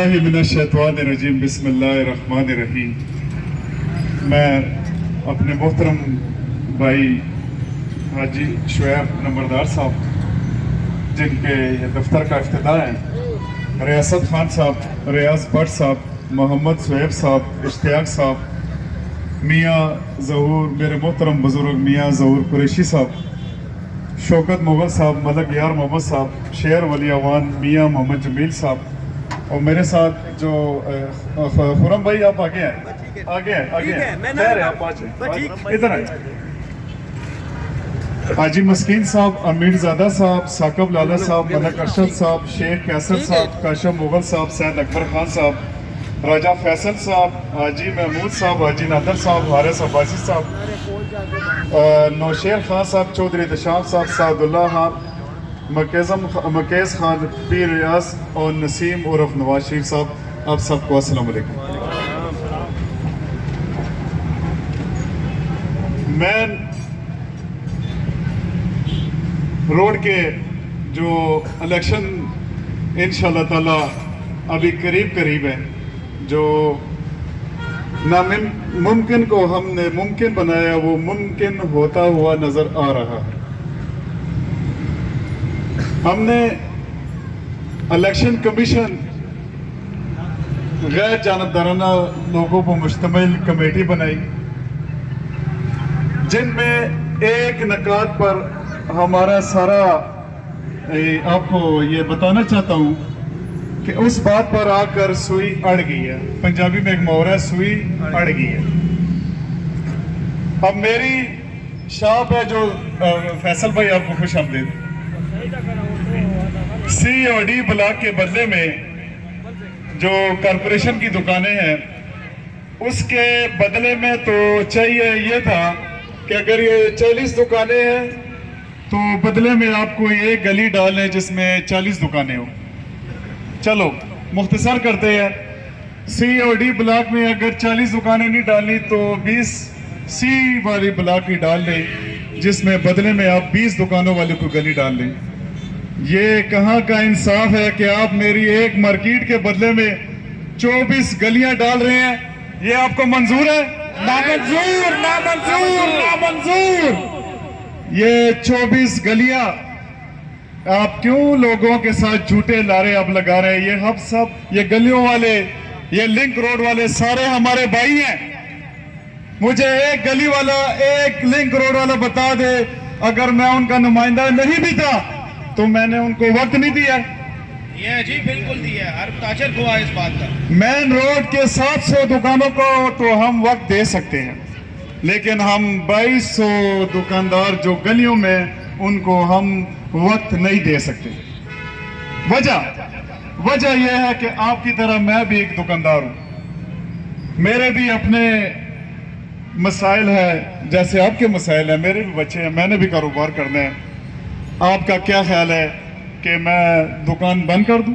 औज़ुबिल्लाहिमिनश्शैतानिर्रजीम बिस्मिल्लाहिर्रहमानिर्रहीम। मैं अपने मोहतरम भाई हाजी शुएब नंबरदार साहब, जिनके दफ्तर का इफ्तिताह है, रियासत खान साहब, रियाज भट्ट साहब, मोहम्मद सुहेब साहब, इश्तियाक साहब, मियाँ ज़हूर, मेरे मोहतरम बुजुर्ग मियाँ ज़हूर कुरैशी साहब, शौकत मुगल साहब, मलक यार मोहम्मद साहब, शेर वली अवान मियाँ मोहम्मद जमील साहब, और मेरे साथ जो खुरम भाई, आप आगे हैं, आगे हैं, आगे हैं, आप इधर आए। हाजी मस्कीन साहब, अमीर ज़ादा साहब, साकब लाला साहब, मलक अरशद साहब, शेख कैसर साहब, काशम मुगल साहब, सैयद अकबर खान साहब, राजा फैसल साहब, हाजी महमूद साहब, हाजी नादर साहब, हारिस अब्बासी साहब, नौशेर खान साहब, चौधरी दशाम साहब, सादुल्ला खान, मकेज़ खान, पीर रियाज और नसीम उर्फ नवाज शरीफ साहब, आप सबको अस्सलाम वालेकुम। मैं रोड के जो इलेक्शन इंशाअल्लाह ताला अभी करीब करीब है, जो नामुमकिन को हमने मुमकिन बनाया, वो मुमकिन होता हुआ नजर आ रहा है। हमने इलेक्शन कमीशन गैर जानबदाराना लोगों को मुश्तमिल कमेटी बनाई, जिनमें एक नकात पर हमारा सारा आपको ये बताना चाहता हूँ कि उस बात पर आकर सुई अड़ गई है। पंजाबी में एक मुहावरा है, सुई अड़ गई है। अब मेरी शॉप है जो फैसल भाई, आपको खुश आमदीद। COD ब्लॉक के बदले में जो कॉरपोरेशन की दुकानें हैं, उसके बदले में तो चाहिए ये था कि अगर ये 40 दुकानें हैं तो बदले में आपको एक गली डालें जिसमें 40 दुकानें हो। चलो मुख्तसर करते हैं, COD ब्लॉक में अगर 40 दुकानें नहीं डालनी तो 20 C वाली ब्लॉक ही डाल लें, जिसमें बदले में आप 20 दुकानों वाले को गली डाल लें। ये कहाँ का इंसाफ है कि आप मेरी एक मार्केट के बदले में 24 गलियां डाल रहे हैं? ये आपको मंजूर है? नामंजूर, नामंजूर, नामंजूर। ये 24 गलियां आप क्यों लोगों के साथ झूठे लारे अब लगा रहे हैं? ये हम सब, ये गलियों वाले, ये लिंक रोड वाले सारे हमारे भाई हैं। मुझे एक गली वाला, एक लिंक रोड वाला बता दे, अगर मैं उनका नुमाइंदा नहीं भी था तो मैंने उनको वक्त नहीं दिया। ये जी बिल्कुल दिया, हर ताजर को इस बात का। मेन रोड के 700 दुकानों को तो हम वक्त दे सकते हैं, लेकिन हम 2200 दुकानदार जो गलियों में, उनको हम वक्त नहीं दे सकते। वजह यह है कि आपकी तरह मैं भी एक दुकानदार हूं, मेरे भी अपने मसाइल है, जैसे आपके मसाइल है, मेरे भी बच्चे हैं, मैंने भी कारोबार करना है। आपका क्या ख्याल है कि मैं दुकान बंद कर दूं?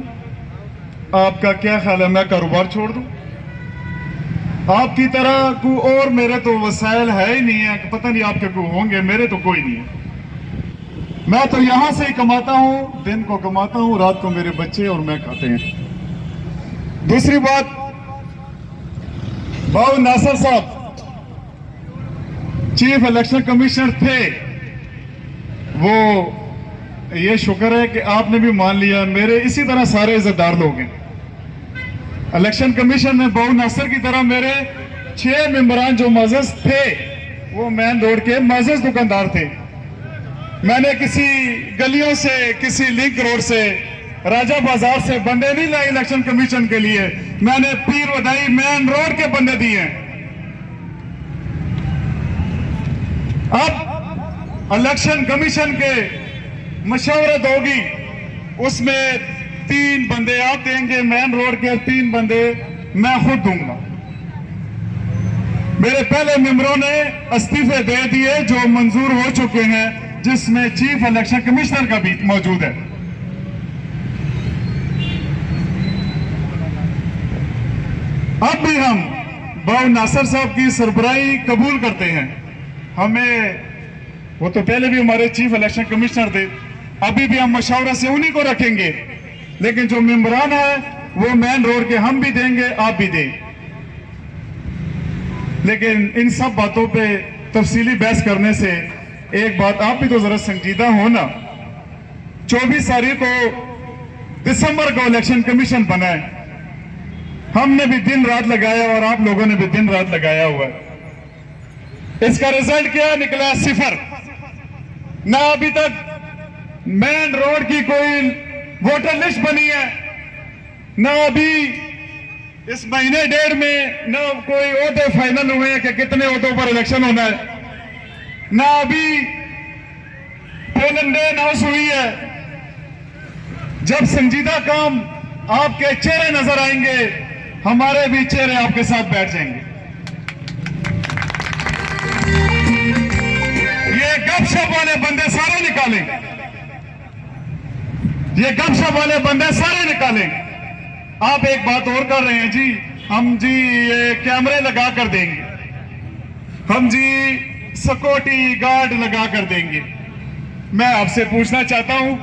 आपका क्या ख्याल है मैं कारोबार छोड़ दूं? आपकी तरह को और मेरे तो वसाइल है ही नहीं है, पता नहीं आपके को होंगे, मेरे तो कोई नहीं है। मैं तो यहां से ही कमाता हूं, दिन को कमाता हूं, रात को मेरे बच्चे और मैं खाते हैं। दूसरी बात, बाबू नासिर साहब चीफ इलेक्शन कमिश्नर थे, वो ये शुक्र है कि आपने भी मान लिया, मेरे इसी तरह सारे इज्जतदार लोग हैं। इलेक्शन कमीशन में बाबू नासिर की तरह मेरे 6 मेंबरान जो मज़ज़ थे, वो मेन रोड के मज़ज़ दुकानदार थे। मैंने किसी गलियों से, किसी लिंक रोड से, राजा बाजार से बंदे नहीं लाए इलेक्शन कमीशन के लिए, मैंने पीर वदाई मेन रोड के बंदे दिए हैं। अब इलेक्शन कमीशन के मशवरत होगी, उसमें 3 बंदे आप देंगे मेन रोड के, 3 बंदे मैं खुद दूंगा। मेरे पहले मेंबरों ने इस्तीफे दे दिए जो मंजूर हो चुके हैं, जिसमें चीफ इलेक्शन कमिश्नर का भी मौजूद है। अब भी हम बाबू नासिर साहब की सरबराही कबूल करते हैं। हमें, वो तो पहले भी हमारे चीफ इलेक्शन कमिश्नर थे, अभी भी हम मशवरा से उन्हीं को रखेंगे, लेकिन जो मेंबरान है वो मेन रोड के हम भी देंगे, आप भी दें। लेकिन इन सब बातों पे तफसीली बहस करने से एक बात आप भी तो जरा संजीदा हो ना। 24 तारीख को दिसंबर को इलेक्शन कमीशन बना है, हमने भी दिन रात लगाया और आप लोगों ने भी दिन रात लगाया हुआ है। इसका रिजल्ट क्या निकला? 0। ना अभी तक मेन रोड की कोई वोटर लिस्ट बनी है, ना अभी इस महीने डेढ़ में ना कोई ओहदे फाइनल हुए हैं कि कितने ओहदों पर इलेक्शन होना है, ना अभी पोलिंग डे अनाउंस हुई है। जब संजीदा काम आपके चेहरे नजर आएंगे, हमारे भी चेहरे आपके साथ बैठ जाएंगे। ये गपशप वाले बंदे सारे निकालें, ये गपशप वाले बंदे सारे निकालें। आप एक बात और कर रहे हैं जी, हम जी ये कैमरे लगा कर देंगे, हम जी सिक्योरिटी गार्ड लगा कर देंगे। मैं आपसे पूछना चाहता हूं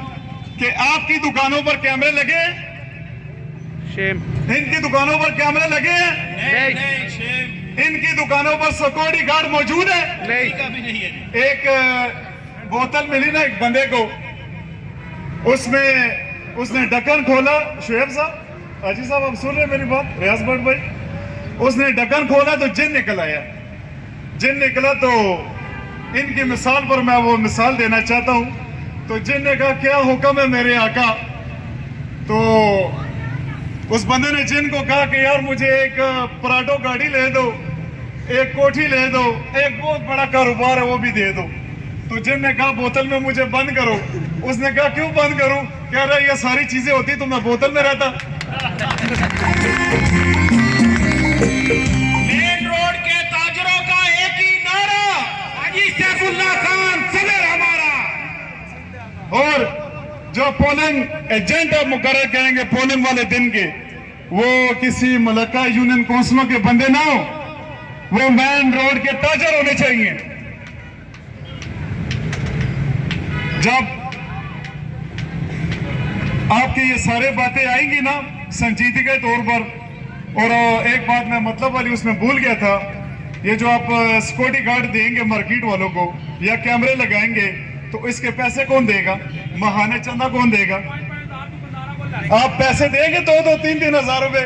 कि आपकी दुकानों पर कैमरे लगे हैं? इनकी दुकानों पर कैमरे लगे हैं? नहीं, शेम इनकी दुकानों पर सिक्योरिटी गार्ड मौजूद है? का भी नहीं है। एक बोतल मिली ना एक बंदे को, उसमें उसने ढक्कन खोला। शुएब साहब, अजी साहब, आप सुन रहे हैं मेरी बात? रियाज भट्ट भाई, उसने ढक्कन खोला तो जिन निकल आया। जिन निकला तो इनकी मिसाल पर मैं वो मिसाल देना चाहता हूं। तो जिन ने कहा क्या हुक्म है मेरे आका? तो उस बंदे ने जिन को कहा कि यार मुझे एक पराठो गाड़ी ले दो, एक कोठी ले दो, एक बहुत बड़ा कारोबार है वो भी दे दो। तो जिन ने कहा बोतल में मुझे बंद करो। उसने कहा क्यों बंद करूं? कह रहा ये सारी चीजें होती तो मैं बोतल में रहता। मेन रोड के ताजरों का एक ही नारा, हाजी सैफुल्लाह खान सदर हमारा। और जो पोलिंग एजेंट अब मुकर्रर करेंगे पोलिंग वाले दिन के, वो किसी मुल्का यूनियन काउंसिलों के बंदे ना हो, वो मेन रोड के ताजर होने चाहिए। जब आपकी ये सारे बातें आएंगी ना संजीदगी के तौर पर, और एक बात मैं मतलब वाली उसमें भूल गया था, ये जो आप सिक्योरिटी गार्ड देंगे मार्केट वालों को या कैमरे लगाएंगे तो इसके पैसे कौन देगा? महाने चंदा कौन देगा? आप पैसे देंगे 2-3 हजार रुपए?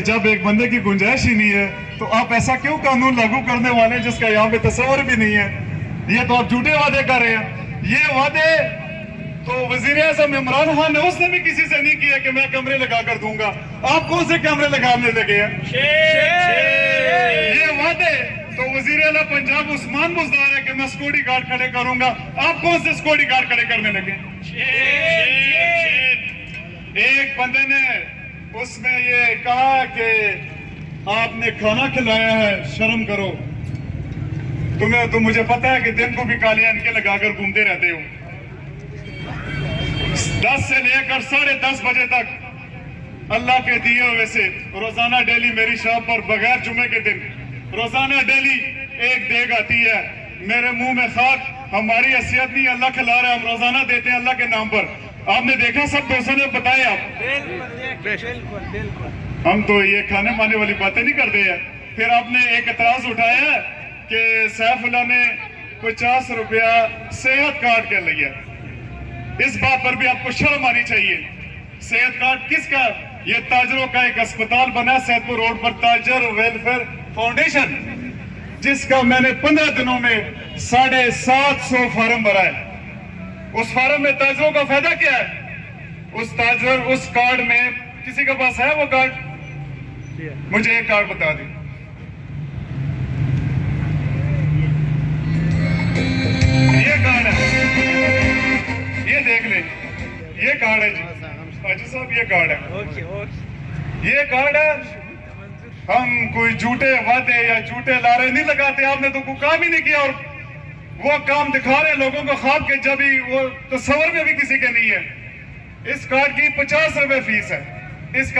जब एक बंदे की गुंजाइश ही नहीं है तो आप ऐसा क्यों कानून लागू करने वाले हैं जिसका यहाँ पे तस्वर भी नहीं है? ये तो आप झूठे वादे कर रहे हैं। ये वादे तो वजीर आज़म इमरान खान ने, उसने भी किसी से नहीं किया कि मैं कमरे लगा कर दूंगा। आप कौन से कमरे लगाने लगे हैं? ये वादे तो वजीर आला पंजाब उस्मान बुज़दार है कि मैं सिक्योरिटी गार्ड खड़े करूंगा। आप कौन से सिक्योरिटी गार्ड खड़े करने लगे? एक बंदे ने उसमें ये कहा कि आपने खाना खिलाया है, शर्म करो। तुम्हें तो मुझे पता है कि दिन को भी काले अनके लगाकर घूमते रहते हो। 10 से लेकर 10:30 बजे तक अल्लाह के दिए हुए से रोजाना डेली मेरी शॉप पर बगैर जुमे के दिन रोजाना डेली एक देग आती है। मेरे मुंह में खाक, हमारी हैसियत नहीं, अल्लाह खिला रहा है, हम रोजाना देते हैं अल्लाह के नाम पर। आपने देखा, सब दोस्तों ने बताया। हम तो ये खाने माने वाली बातें नहीं करते हैं। फिर आपने एक एतराज उठाया है कि सैफुल्लाह ने 50 रुपया सेहत कार्ड के लिया। इस बात पर भी आपको शर्म आनी चाहिए। सेहत कार्ड किसका? ये ताजरों का एक अस्पताल बना सैदपुर रोड पर, ताजर वेलफेयर फाउंडेशन, जिसका मैंने 15 दिनों में 750 फार्म भरा है। उस फार्म में ताजरों का फायदा क्या है? उस ताजर, उस कार्ड में किसी के पास है वो कार्ड? मुझे एक कार्ड बता दी। ये कार्ड है, ये देख ले, ये कार्ड है जी। हाजी साहब, ये कार्ड है, ये कार्ड है। हम कोई झूठे वादे या झूठे लारे नहीं लगाते। आपने तो कोई काम ही नहीं किया और वो काम दिखा रहे लोगों को ख्वाब के, जब भी वो तस्वर में भी किसी के नहीं है। इस कार्ड की 50 रुपए फीस है। इसका